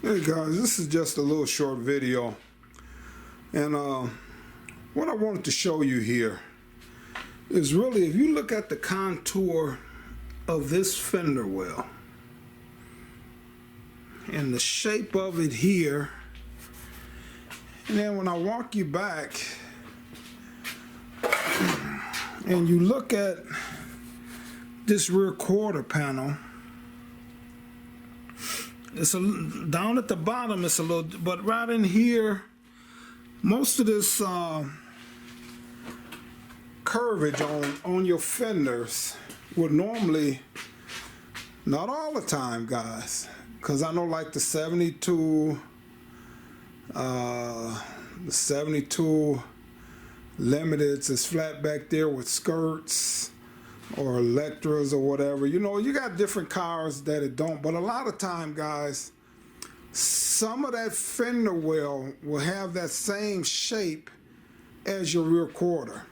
Hey guys, this is just a little short video, and what I wanted to show you here is really, if you look at the contour of this fender well and the shape of it here, and then when I walk you back and you look at this rear quarter panel, it's down at the bottom, it's a little, but right in here, most of this curvage on your fenders would normally, not all the time guys, because I know like the 72 limiteds is flat back there with skirts or Electras or whatever. You know, you got different cars that it don't, but a lot of time guys, some of that fender well will have that same shape as your rear quarter.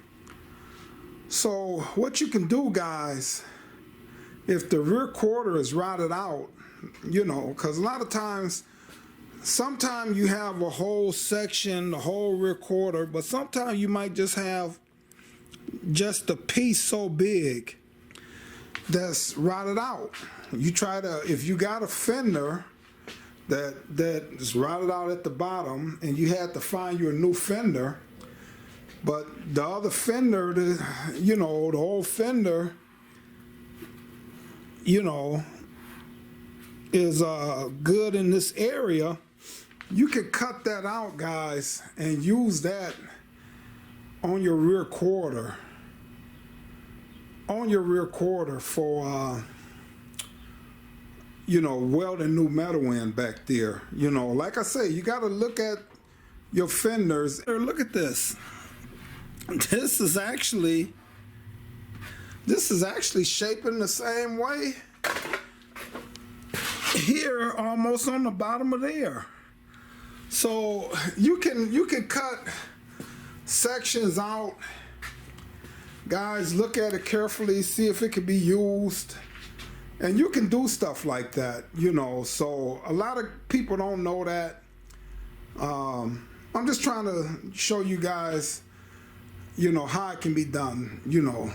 So what you can do guys, if the rear quarter is routed out, you know, because a lot of times, sometimes you have a whole section, the whole rear quarter, but sometimes you might just have just a piece so big that's routed out. You try to, if you got a fender that is routed out at the bottom and you had to find you a new fender, but the other fender, you know, the whole fender, you know, is good in this area, you can cut that out guys and use that on your rear quarter, for you know, welding new metal in back there. You know, like I say, you got to look at your fenders. Look at this. This is actually shaping the same way here, almost on the bottom of there. So you can cut sections out guys, look at it carefully, see if it can be used, and you can do stuff like that, you know. So a lot of people don't know that. I'm just trying to show you guys, you know, how it can be done. You know,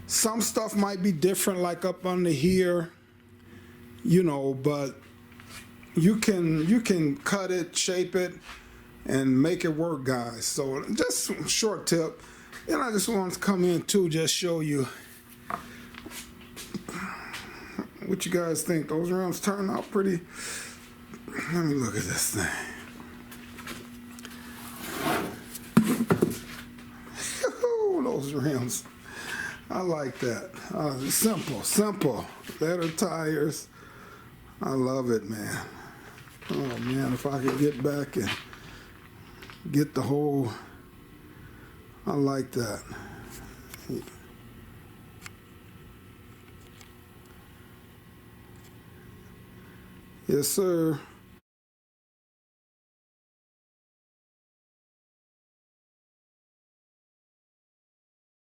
some stuff might be different, like up under here, you know, but you can cut it, shape it, and make it work guys. So just a short tip, and I just wanted to come in too, just show you what you guys think. Those rims turn out pretty. Let me look at this thing. Those rims, I like that. Simple, better tires. I love it, man. Oh man, if I could get back and get the whole, I like that. Yes, sir.